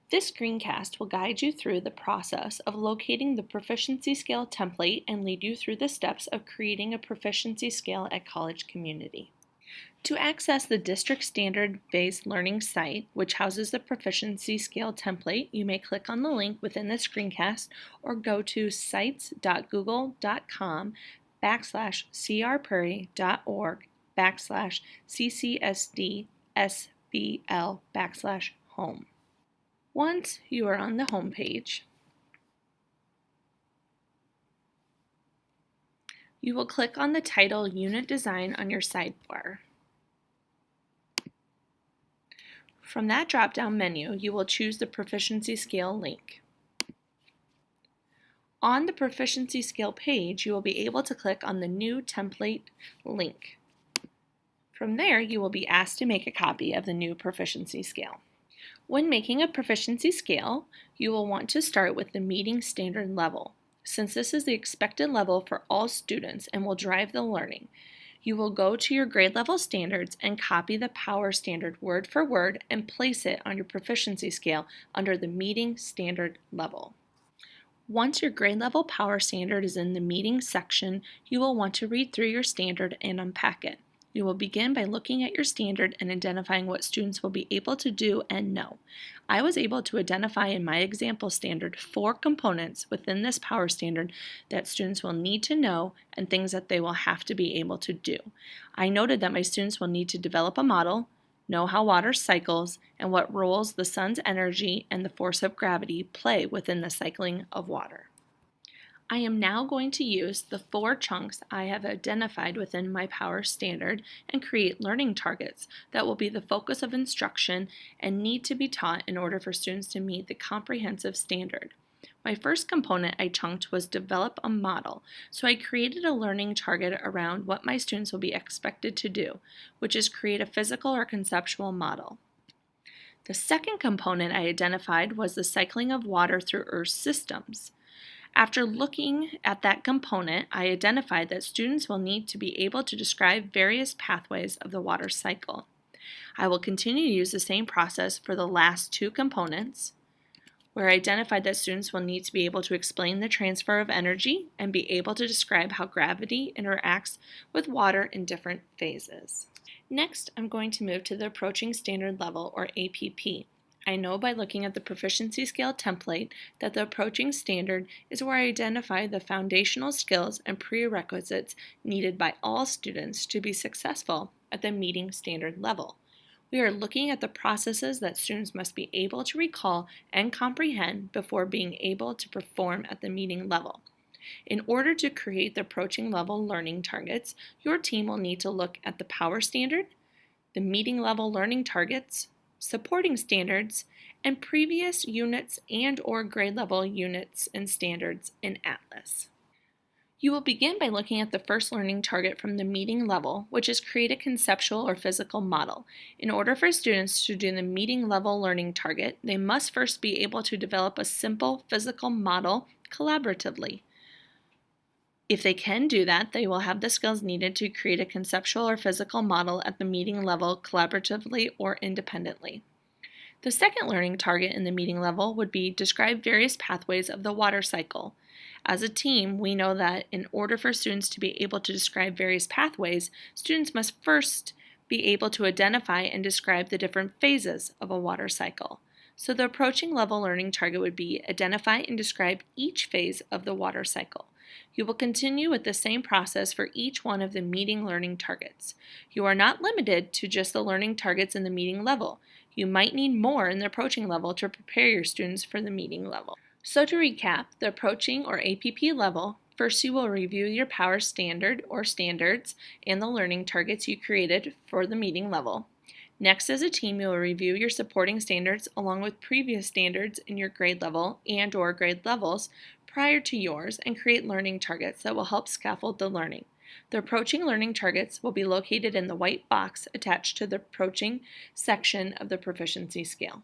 This screencast will guide you through the process of locating the Proficiency Scale template and lead you through the steps of creating a Proficiency Scale at College Community. To access the district standard-based learning site, which houses the Proficiency Scale template, you may click on the link within the screencast or go to sites.google.com/crprairie.org/ccsdsbl/home. Once you are on the home page, you will click on the title Unit Design on your sidebar. From that drop-down menu, you will choose the Proficiency Scale link. On the Proficiency Scale page, you will be able to click on the New Template link. From there, you will be asked to make a copy of the new Proficiency Scale. When making a Proficiency Scale, you will want to start with the meeting standard level, since this is the expected level for all students and will drive the learning. You will go to your grade level standards and copy the power standard word for word and place it on your Proficiency Scale under the meeting standard level. Once your grade level power standard is in the meeting section, you will want to read through your standard and unpack it. You will begin by looking at your standard and identifying what students will be able to do and know. I was able to identify in my example standard 4 components within this power standard that students will need to know and things that they will have to be able to do. I noted that my students will need to develop a model, know how water cycles, and what roles the sun's energy and the force of gravity play within the cycling of water. I am now going to use the 4 chunks I have identified within my power standard and create learning targets that will be the focus of instruction and need to be taught in order for students to meet the comprehensive standard. My first component I chunked was develop a model, so I created a learning target around what my students will be expected to do, which is create a physical or conceptual model. The second component I identified was the cycling of water through Earth's systems. After looking at that component, I identified that students will need to be able to describe various pathways of the water cycle. I will continue to use the same process for the last 2 components, where I identified that students will need to be able to explain the transfer of energy and be able to describe how gravity interacts with water in different phases. Next, I'm going to move to the Approaching Standard Level, or APP. I know by looking at the Proficiency Scale template that the approaching standard is where I identify the foundational skills and prerequisites needed by all students to be successful at the meeting standard level. We are looking at the processes that students must be able to recall and comprehend before being able to perform at the meeting level. In order to create the approaching level learning targets, your team will need to look at the power standard, the meeting level learning targets, supporting standards, and previous units and/or grade level units and standards in Atlas. You will begin by looking at the first learning target from the meeting level, which is create a conceptual or physical model. In order for students to do the meeting level learning target, they must first be able to develop a simple physical model collaboratively. If they can do that, they will have the skills needed to create a conceptual or physical model at the meeting level collaboratively or independently. The second learning target in the meeting level would be describe various pathways of the water cycle. As a team, we know that in order for students to be able to describe various pathways, students must first be able to identify and describe the different phases of a water cycle. So the approaching level learning target would be identify and describe each phase of the water cycle. You will continue with the same process for each one of the meeting learning targets. You are not limited to just the learning targets in the meeting level. You might need more in the approaching level to prepare your students for the meeting level. So to recap, the approaching or APP level, first you will review your power standard or standards and the learning targets you created for the meeting level. Next, as a team, you will review your supporting standards along with previous standards in your grade level and/or grade levels prior to yours and create learning targets that will help scaffold the learning. The approaching learning targets will be located in the white box attached to the approaching section of the Proficiency Scale.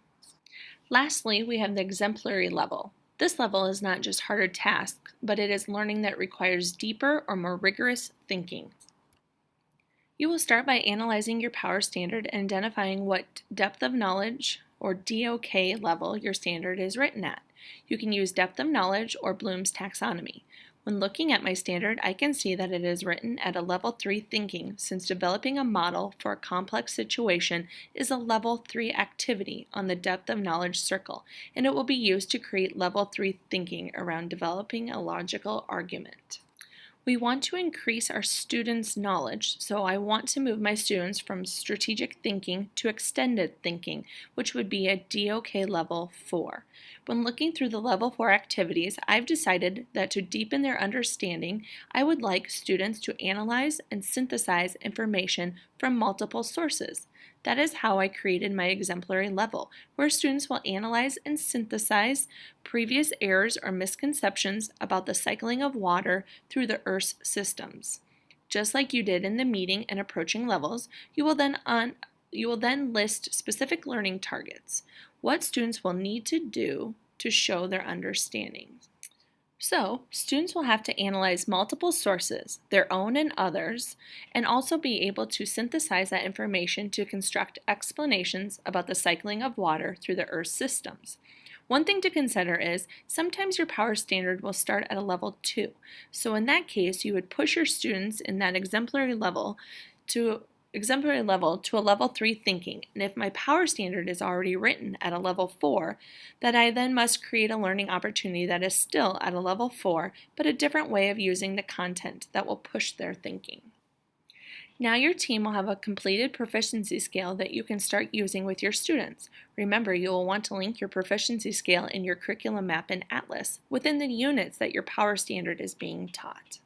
Lastly, we have the exemplary level. This level is not just harder tasks, but it is learning that requires deeper or more rigorous thinking. You will start by analyzing your power standard and identifying what depth of knowledge or DOK level your standard is written at. You can use depth of knowledge or Bloom's taxonomy. When looking at my standard, I can see that it is written at a level 3 thinking, since developing a model for a complex situation is a level 3 activity on the depth of knowledge circle, and it will be used to create level 3 thinking around developing a logical argument. We want to increase our students' knowledge, so I want to move my students from strategic thinking to extended thinking, which would be a DOK level 4. When looking through the level 4 activities, I've decided that to deepen their understanding, I would like students to analyze and synthesize information from multiple sources. That is how I created my exemplary level, where students will analyze and synthesize previous errors or misconceptions about the cycling of water through the Earth's systems. Just like you did in the meeting and approaching levels, you will then list specific learning targets, what students will need to do to show their understanding. So, students will have to analyze multiple sources, their own and others, and also be able to synthesize that information to construct explanations about the cycling of water through the Earth's systems. One thing to consider is sometimes your power standard will start at a level 2. So in that case, you would push your students in that exemplary level to a level 3 thinking, and if my power standard is already written at a level 4, that I then must create a learning opportunity that is still at a level 4, but a different way of using the content that will push their thinking. Now your team will have a completed proficiency scale that you can start using with your students. Remember, you will want to link your proficiency scale in your curriculum map in Atlas within the units that your power standard is being taught.